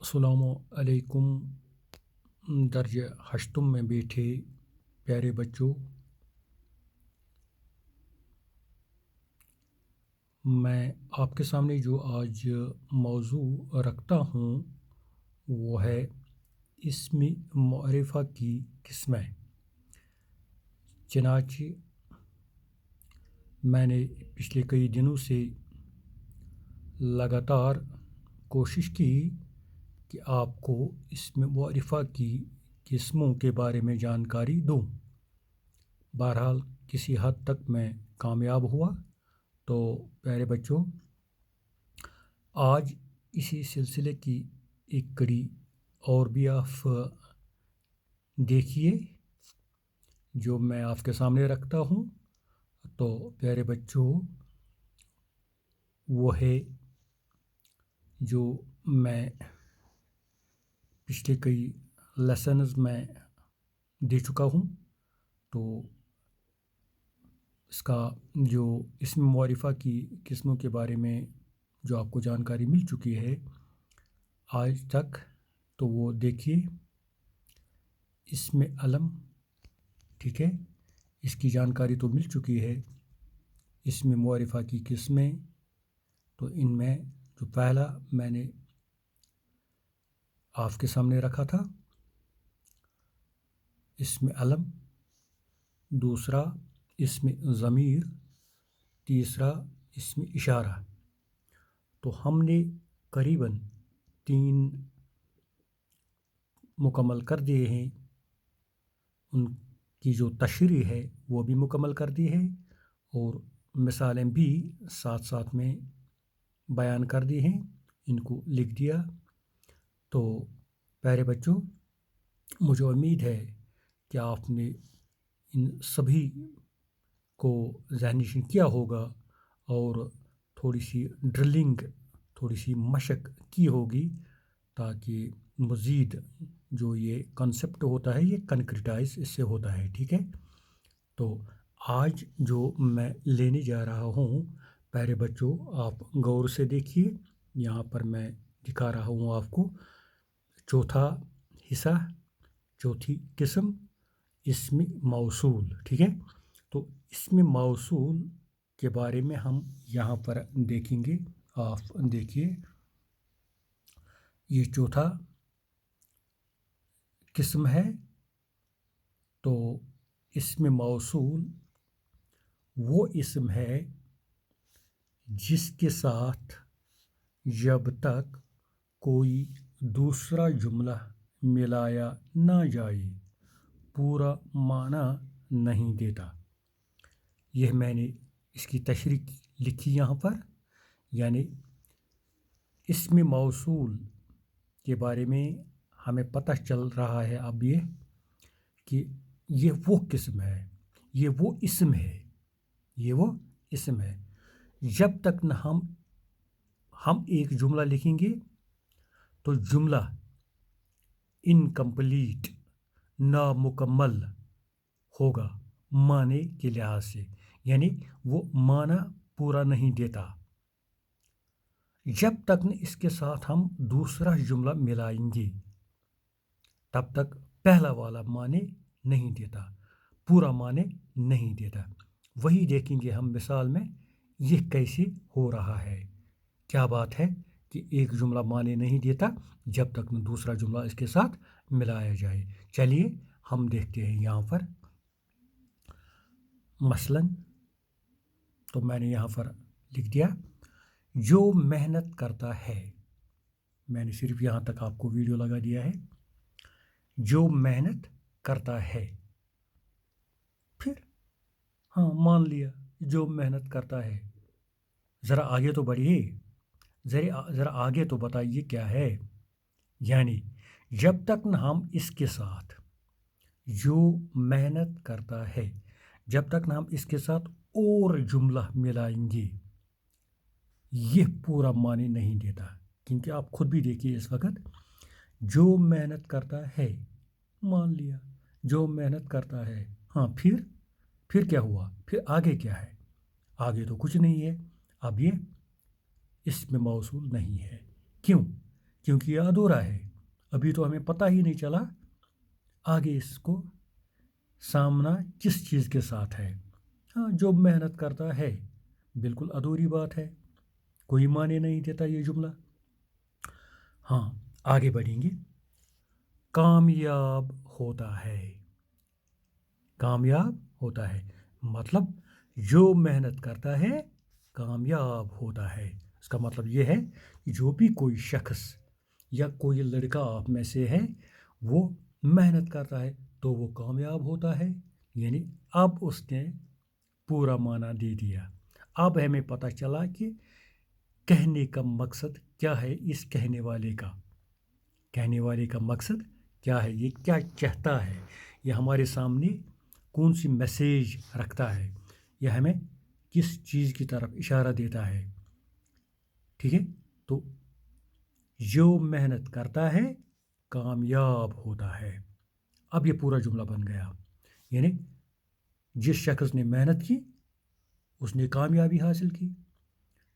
अस्सलामु अलैकुम। दर्ज हश्तम में बैठे प्यारे बच्चों, मैं आपके सामने जो आज मौजू रखता हूँ वो है इस्म मअरिफ़ा की किस्में। चनाचे मैंने पिछले कई दिनों से लगातार कोशिश की कि आपको इस्म मअरिफ़ा की किस्मों के बारे में जानकारी दूँ। बहरहाल किसी हद तक मैं कामयाब हुआ। तो प्यारे बच्चों, आज इसी सिलसिले की एक कड़ी और भी आप देखिए जो मैं आपके सामने रखता हूँ। तो प्यारे बच्चों, वो है जो मैं पिछले कई लेसन्स में दे चुका हूँ। तो इसका जो इस्म मअरिफ़ा की किस्मों के बारे में जो आपको जानकारी मिल चुकी है आज तक, तो वो देखिए। इस्म अलम, ठीक है, इसकी जानकारी तो मिल चुकी है। इस्म मअरिफ़ा की किस्में, तो इनमें जो पहला मैंने आपके सामने रखा था इस्म अलम, दूसरा इस्म ज़मीर, तीसरा इस्म इशारा। तो हमने करीबन 3 मुकम्मल कर दिए हैं। उनकी जो तशरीह है वो भी मुकम्मल कर दी है और मिसालें भी साथ साथ में बयान कर दी हैं, इनको लिख दिया। तो प्यारे बच्चों, मुझे उम्मीद है कि आपने इन सभी को ज़हननशीन किया होगा और थोड़ी सी ड्रिलिंग, थोड़ी सी मशक की होगी ताकि मज़ीद जो ये कॉन्सेप्ट होता है ये कंक्रिटाइज इससे होता है। ठीक है, तो आज जो मैं लेने जा रहा हूँ प्यारे बच्चों, आप गौर से देखिए। यहाँ पर मैं दिखा रहा हूँ आपको चौथा हिस्सा, चौथी किस्म इस्म मौसूल। ठीक है, तो इस्म मौसूल के बारे में हम यहाँ पर देखेंगे। आप देखिए, ये चौथा किस्म है। तो इस्म मौसूल वो इस्म है जिसके साथ जब तक कोई दूसरा जुमला मिलाया ना जाए पूरा माना नहीं देता। यह मैंने इसकी तशरीह लिखी यहाँ पर, यानी इस्म मौसूल के बारे में हमें पता चल रहा है अब ये कि ये वो किस्म है, ये वो इस्म है, ये वो इस्म है जब तक न हम एक जुमला लिखेंगे तो जुमला इनकम्प्लीट, नामुकम्मल होगा माने के लिहाज से, यानी वो माना पूरा नहीं देता जब तक न इसके साथ हम दूसरा जुमला मिलाएंगे, तब तक पहला वाला माने नहीं देता, पूरा माने नहीं देता। वही देखेंगे हम मिसाल में ये कैसे हो रहा है। क्या बात है कि एक जुमला माने नहीं देता जब तक न दूसरा जुमला इसके साथ मिलाया जाए। चलिए हम देखते हैं यहाँ पर। मसलन तो मैंने यहाँ पर लिख दिया, जो मेहनत करता है। मैंने सिर्फ यहाँ तक आपको वीडियो लगा दिया है। जो मेहनत करता है, फिर हाँ मान लिया जो मेहनत करता है। ज़रा आगे तो बढ़िए, ज़रा आगे तो बताइए क्या है। यानी जब तक न हम इसके साथ जो मेहनत करता है, जब तक न हम इसके साथ और जुमला मिलाएंगे ये पूरा माने नहीं देता। क्योंकि आप खुद भी देखिए इस वक्त, जो मेहनत करता है मान लिया, जो मेहनत करता है, हाँ फिर क्या हुआ, फिर आगे क्या है? आगे तो कुछ नहीं है। अब ये इसमें मौसूल नहीं है। क्यों? क्योंकि ये अधूरा है। अभी तो हमें पता ही नहीं चला आगे इसको सामना किस चीज़ के साथ है। हाँ, जो मेहनत करता है, बिल्कुल अधूरी बात है, कोई माने नहीं देता ये जुमला। हाँ, आगे बढ़ेंगे। कामयाब होता है। कामयाब होता है मतलब जो मेहनत करता है कामयाब होता है। इसका मतलब ये है कि जो भी कोई शख्स या कोई लड़का आप में से है वो मेहनत करता है तो वो कामयाब होता है। यानी अब उसने पूरा माना दे दिया। अब हमें पता चला कि कहने का मकसद क्या है इस कहने वाले का। कहने वाले का मकसद क्या है, ये क्या चाहता है, ये हमारे सामने कौन सी मैसेज रखता है, यह हमें किस चीज़ की तरफ इशारा देता है। ठीक है, तो जो मेहनत करता है कामयाब होता है। अब ये पूरा जुमला बन गया। यानी जिस शख्स ने मेहनत की उसने कामयाबी हासिल की।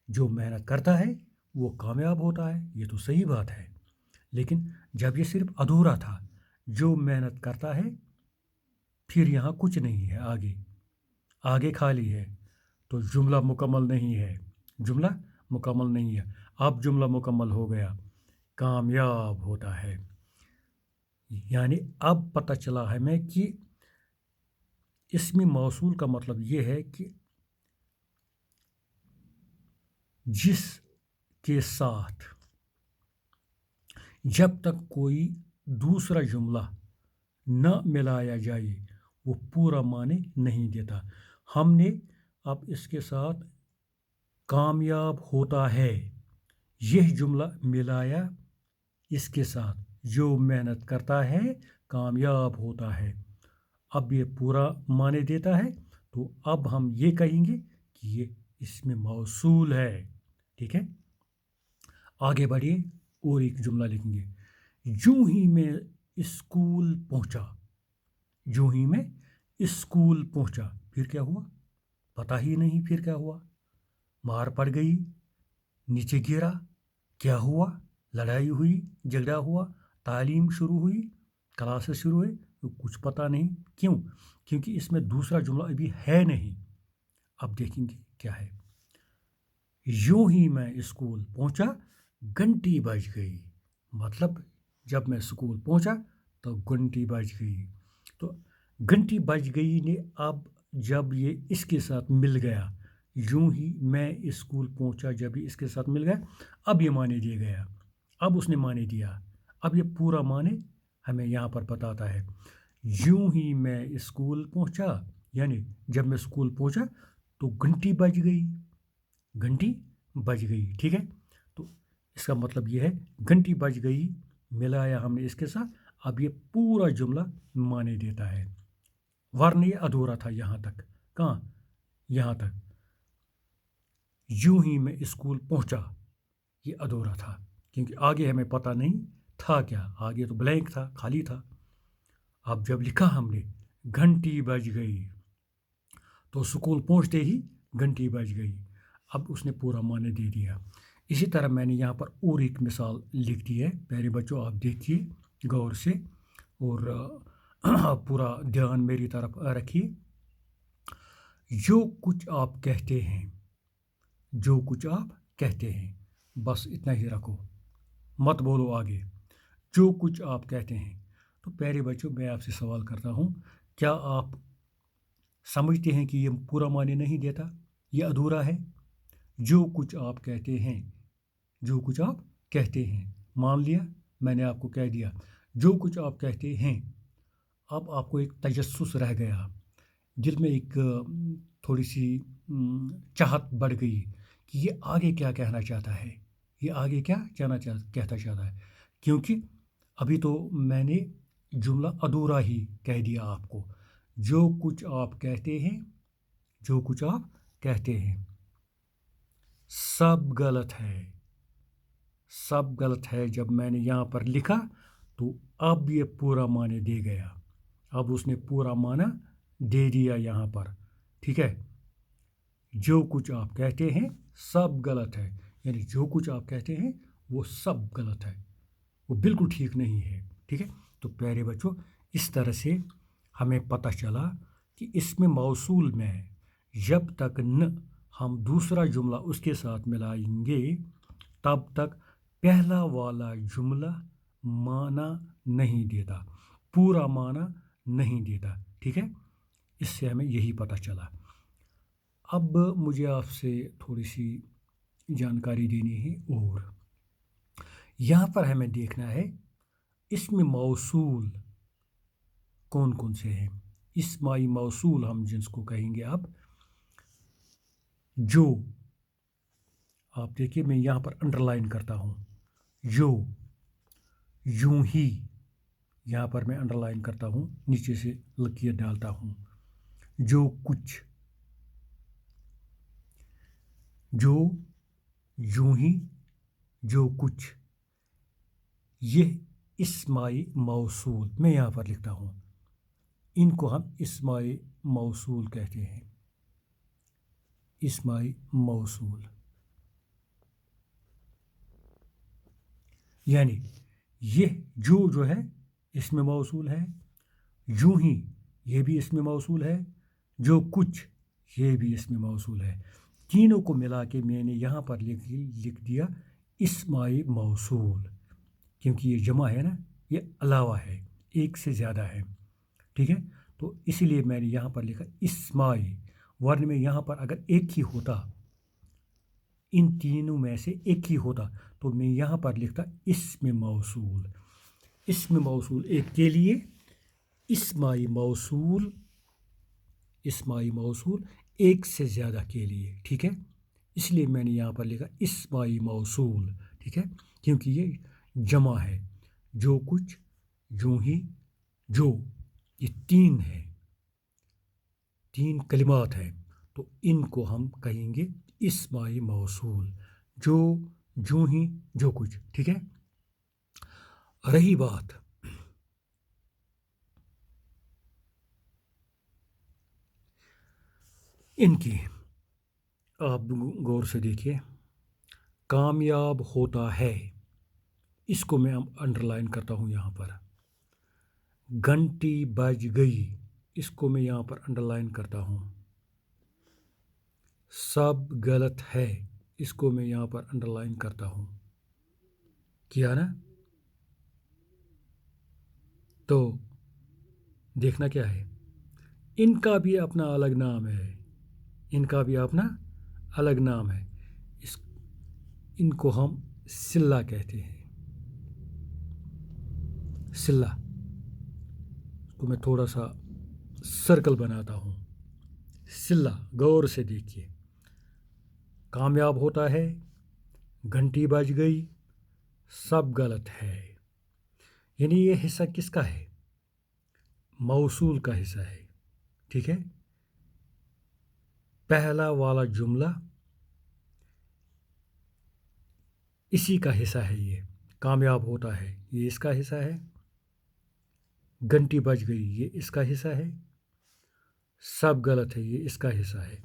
जो मेहनत करता है वो कामयाब होता है। ये तो सही बात है, लेकिन जब ये सिर्फ अधूरा था, जो मेहनत करता है, फिर यहाँ कुछ नहीं है आगे, आगे खाली है, तो जुमला मुकम्मल नहीं है। जुमला मुकम्मल नहीं है। अब जुमला मुकम्मल हो गया, कामयाब होता है। यानी अब पता चला हमें कि इसमें मौसूल का मतलब ये है कि जिस के साथ जब तक कोई दूसरा जुमला न मिलाया जाए वो पूरा माने नहीं देता। हमने अब इसके साथ कामयाब होता है यह जुमला मिलाया इसके साथ, जो मेहनत करता है कामयाब होता है। अब ये पूरा माने देता है, तो अब हम ये कहेंगे कि ये इसमें मौसूल है। ठीक है, आगे बढ़िए और एक जुमला लिखेंगे। यूं ही मैं स्कूल पहुंचा। यूं ही मैं स्कूल पहुंचा, फिर क्या हुआ पता ही नहीं। फिर क्या हुआ, मार पड़ गई, नीचे गिरा, क्या हुआ, लड़ाई हुई, झगड़ा हुआ, तालीम शुरू हुई, क्लासेस शुरू हुए, तो कुछ पता नहीं। क्यों? क्योंकि इसमें दूसरा जुमला अभी है नहीं। अब देखेंगे क्या है। यूं ही मैं स्कूल पहुंचा, घंटी बज गई। मतलब जब मैं स्कूल पहुंचा तो घंटी बज गई। तो घंटी बज गई ने अब जब ये इसके साथ मिल गया, यूं ही मैं स्कूल पहुंचा जब ये इसके साथ मिल गया, अब ये माने दिया गया। अब उसने माने दिया। अब ये पूरा माने हमें यहाँ पर बताता है। यूं ही मैं स्कूल पहुंचा, यानी जब मैं स्कूल पहुंचा तो घंटी बज गई। घंटी बज गई, ठीक है। तो इसका मतलब ये है घंटी बज गई मिलाया हमने इसके साथ, अब ये पूरा जुमला माने देता है। वरना ये अधूरा था यहाँ तक। कहाँ? यहाँ तक। यूं ही मैं स्कूल पहुंचा, ये अधूरा था क्योंकि आगे हमें पता नहीं था क्या, आगे तो ब्लैंक था, खाली था। अब जब लिखा हमने घंटी बज गई, तो स्कूल पहुंचते ही घंटी बज गई। अब उसने पूरा माने दे दिया। इसी तरह मैंने यहाँ पर और एक मिसाल लिख दी है। प्यारे बच्चों, आप देखिए गौर से और पूरा ध्यान मेरी तरफ रखिए। जो कुछ आप कहते हैं, जो कुछ आप कहते हैं, बस इतना ही रखो, मत बोलो आगे। जो कुछ आप कहते हैं। तो प्यारे बच्चों, मैं आपसे सवाल करता हूँ, क्या आप समझते हैं कि ये पूरा माने नहीं देता, ये अधूरा है? जो कुछ आप कहते हैं, जो कुछ आप कहते हैं, मान लिया मैंने आपको कह दिया जो कुछ आप कहते हैं। अब आपको एक तजस्सुस रह गया, दिल में एक थोड़ी सी चाहत बढ़ गई कि ये आगे क्या कहना चाहता है, ये आगे क्या कहता चाहता है। क्योंकि अभी तो मैंने जुमला अधूरा ही कह दिया आपको। जो कुछ आप कहते हैं, जो कुछ आप कहते हैं, सब गलत है, सब गलत है। जब मैंने यहाँ पर लिखा तो अब ये पूरा माने दे गया। अब उसने पूरा माना दे दिया यहाँ पर। ठीक है, जो कुछ आप कहते हैं सब गलत है, यानी जो कुछ आप कहते हैं वो सब गलत है। وہ بالکل ٹھیک نہیں ہے، ٹھیک ہے۔ تو پیارے بچوں، اس طرح سے ہمیں پتہ چلا کہ اسم موصول میں جب تک نہ ہم دوسرا جملہ اس کے ساتھ ملائیں گے تب تک پہلا والا جملہ معنی نہیں دیتا، پورا معنی نہیں دیتا، ٹھیک ہے۔ اس سے ہمیں یہی پتہ چلا۔ اب مجھے آپ سے تھوڑی سی جانکاری دینی ہے، اور یہاں پر ہمیں دیکھنا ہے اسم موصول کون کون سے ہیں۔ اسمائی موصول ہم جن کو کہیں گے اب، جو، آپ دیکھیے میں یہاں پر انڈر لائن کرتا ہوں، جو، یوں ہی، یہاں پر میں انڈر لائن کرتا ہوں، نیچے سے لکیر ڈالتا ہوں، جو کچھ، جو، یوں ہی، جو کچھ، یہ اسمائی موصول میں یہاں پر لکھتا ہوں، ان کو ہم اسمائی موصول کہتے ہیں، اسمائی موصول، یعنی یہ جو ہے اسم موصول ہے، یوں ہی یہ بھی اسم موصول ہے، جو کچھ یہ بھی اسم موصول ہے، تینوں کو ملا کے میں نے یہاں پر لکھ دیا اسمائی موصول، کیونکہ یہ جمع ہے نا، یہ علاوہ ہے، ایک سے زیادہ ہے، ٹھیک ہے۔ تو اسی لیے میں نے یہاں پر لکھا اسمائی، ورنہ میں یہاں پر اگر ایک ہی ہوتا، ان تینوں میں سے ایک ہی ہوتا، تو میں یہاں پر لکھتا اسم موصول، اسم موصول ایک کے لیے، اسمائی موصول، اسمائی موصول ایک سے زیادہ کے لیے، ٹھیک ہے۔ اس لیے میں نے یہاں پر لکھا اسمائی موصول، ٹھیک ہے، کیونکہ یہ جمع ہے، جو کچھ، یوں ہی، جو، یہ تین ہیں، تین کلمات ہیں، تو ان کو ہم کہیں گے اسمائی موصول، جو، یوں ہی، جو کچھ، ٹھیک ہے۔ رہی بات ان کی، آپ غور سے دیکھیے، کامیاب ہوتا ہے، اس کو میں انڈر لائن کرتا ہوں یہاں پر، گھنٹی بج گئی، اس کو میں یہاں پر انڈر لائن کرتا ہوں، سب غلط ہے، اس کو میں یہاں پر انڈر لائن کرتا ہوں، کیا نا؟ تو دیکھنا کیا ہے، ان کا بھی اپنا الگ نام ہے، ان کا بھی اپنا الگ نام ہے، ان کو ہم صلہ کہتے ہیں، صلہ، اس کو میں تھوڑا سا سرکل بناتا ہوں، صلہ، غور سے دیکھیے، کامیاب ہوتا ہے، گھنٹی بج گئی، سب غلط ہے، یعنی یہ حصہ کس کا ہے؟ موصول کا حصہ ہے، ٹھیک ہے۔ پہلا والا جملہ اسی کا حصہ ہے، یہ کامیاب ہوتا ہے، یہ اس کا حصہ ہے، گھنٹی بج گئی، یہ اس کا حصہ ہے، سب غلط ہے، یہ اس کا حصہ ہے۔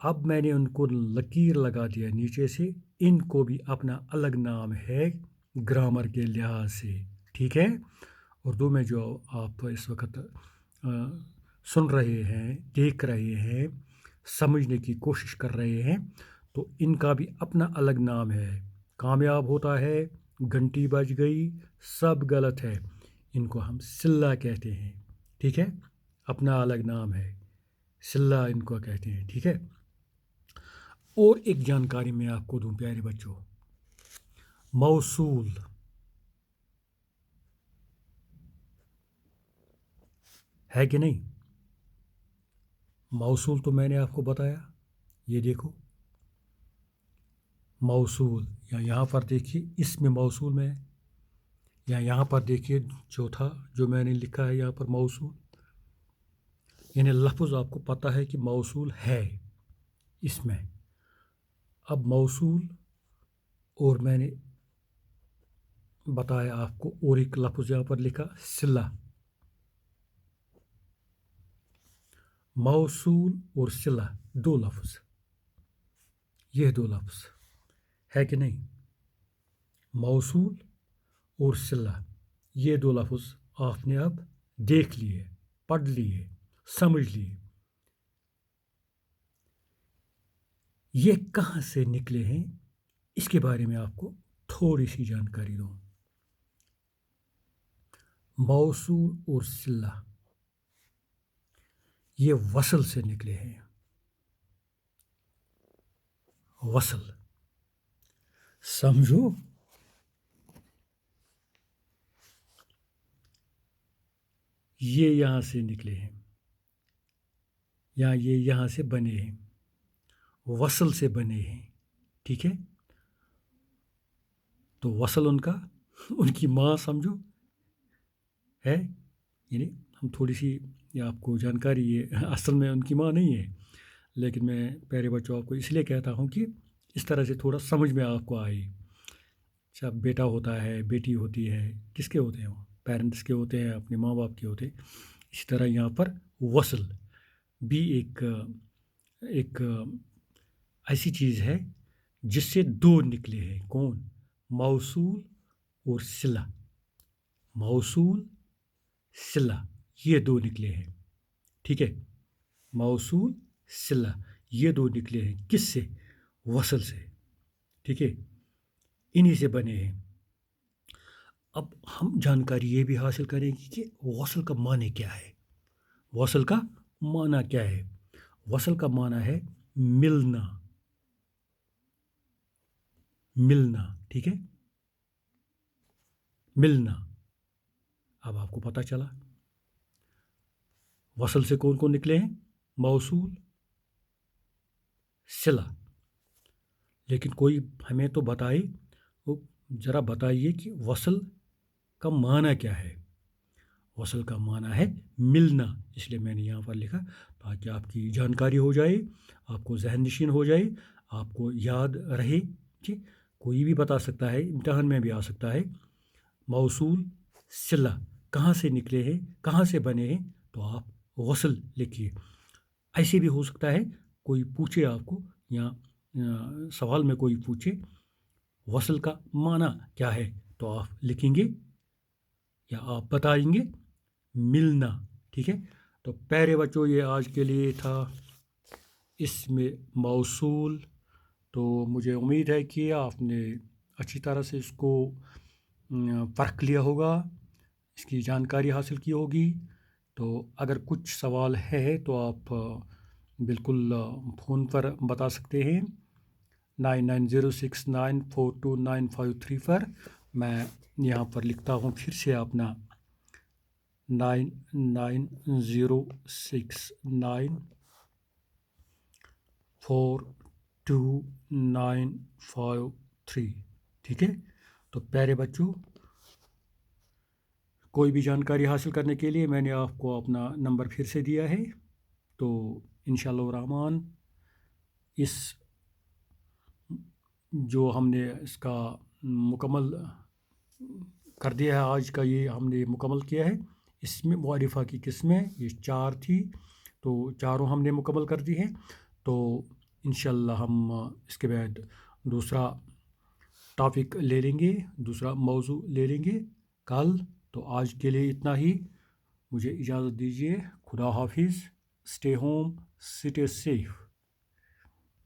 اب میں نے ان کو لکیر لگا دیا نیچے سے، ان کو بھی اپنا الگ نام ہے گرامر کے لحاظ سے، ٹھیک ہے۔ اردو میں جو آپ اس وقت سن رہے ہیں، دیکھ رہے ہیں، سمجھنے کی کوشش کر رہے ہیں، تو ان کا بھی اپنا الگ نام ہے، کامیاب ہوتا ہے، گھنٹی بج گئی، سب غلط ہے، ان کو ہم صلہ کہتے ہیں، ٹھیک ہے، اپنا الگ نام ہے، صلہ ان کو کہتے ہیں، ٹھیک ہے۔ اور ایک جانکاری میں آپ کو دوں پیارے بچوں، موصول، ہے کہ نہیں؟ موصول تو میں نے آپ کو بتایا، یہ دیکھو موصول، یا یہاں پر دیکھیے اسم موصول میں، یا یہاں پر دیکھیے چوتھا جو میں نے لکھا ہے یہاں پر موصول، یعنی لفظ آپ کو پتہ ہے کہ موصول ہے اس میں۔ اب موصول، اور میں نے بتایا آپ کو، اور ایک لفظ یہاں پر لکھا صلہ، موصول اور صلہ، دو لفظ، یہ دو لفظ ہے کہ نہیں؟ موصول اور صلہ، یہ دو لفظ آپ نے اب دیکھ لیے، پڑھ لیے، سمجھ لیے۔ یہ کہاں سے نکلے ہیں اس کے بارے میں آپ کو تھوڑی سی جانکاری دوں۔ موصول اور صلہ یہ وصل سے نکلے ہیں، وصل، سمجھو۔ یہ یہاں سے نکلے ہیں، یا یہ یہاں سے بنے ہیں، وصل سے بنے ہیں، ٹھیک ہے۔ تو وصل ان کی ماں سمجھو ہے، یعنی ہم تھوڑی سی یہ آپ کو جانکاری، یہ اصل میں ان کی ماں نہیں ہے، لیکن میں پیارے بچوں آپ کو اس لیے کہتا ہوں کہ اس طرح سے تھوڑا سمجھ میں آپ کو آئے۔ جب بیٹا ہوتا ہے، بیٹی ہوتی ہے، کس کے ہوتے ہیں وہ؟ پیرنٹس کے ہوتے ہیں، اپنے ماں باپ کے ہوتے ہیں۔ اسی طرح یہاں پر وصل بھی ایک ایسی چیز ہے جس سے دو نکلے ہیں، کون؟ موصول اور صلہ، موصول صلہ، یہ دو نکلے ہیں، ٹھیک ہے۔ موصول صلہ یہ دو نکلے ہیں، کس سے؟ وصل سے، ٹھیک ہے، انہی سے بنے ہیں۔ اب ہم جانکاری یہ بھی حاصل کریں گے کہ وصل کا معنی کیا ہے۔ وصل کا معنی کیا ہے؟ وصل کا معنی ہے ملنا، ملنا، ٹھیک ہے، ملنا۔ اب آپ کو پتہ چلا وصل سے کون کون نکلے ہیں؟ موصول، صلہ۔ لیکن کوئی ہمیں تو بتائے، وہ ذرا بتائیے کہ وصل کا معنی کیا ہے؟ وصل کا معنی ہے ملنا، اس لیے میں نے یہاں پر لکھا تاکہ آپ کی جانکاری ہو جائے، آپ کو ذہن نشین ہو جائے، آپ کو یاد رہے کہ کوئی بھی بتا سکتا ہے، امتحان میں بھی آ سکتا ہے۔ موصول صلہ کہاں سے نکلے ہیں، کہاں سے بنے ہیں؟ تو آپ وصل لکھیے۔ ایسے بھی ہو سکتا ہے کوئی پوچھے آپ کو، یا سوال میں کوئی پوچھے وصل کا معنی کیا ہے، تو آپ لکھیں گے یا آپ بتائیں گے ملنا، ٹھیک ہے۔ تو پیارے بچوں یہ آج کے لیے تھا اس میں موصول۔ تو مجھے امید ہے کہ آپ نے اچھی طرح سے اس کو پرکھ لیا ہوگا، اس کی جانکاری حاصل کی ہوگی۔ تو اگر کچھ سوال ہے تو آپ بالکل فون پر بتا سکتے ہیں 9906942953 پر۔ میں یہاں پر لکھتا ہوں پھر سے اپنا 9906942953، ٹھیک ہے۔ تو پیارے بچوں، کوئی بھی جانکاری حاصل کرنے کے لیے میں نے آپ کو اپنا نمبر پھر سے دیا ہے۔ تو انشاءاللہ الرحمن اس جو ہم نے اس کا مکمل کر دیا ہے، آج کا یہ ہم نے مکمل کیا ہے۔ اس میں معرفہ کی قسمیں یہ 4 تھی، تو چاروں ہم نے مکمل کر دی ہیں۔ تو انشاءاللہ ہم اس کے بعد دوسرا ٹاپک لے لیں گے، دوسرا موضوع لے لیں گے کل۔ تو آج کے لیے اتنا ہی، مجھے اجازت دیجیے، خدا حافظ، اسٹے ہوم، اسٹے سیف۔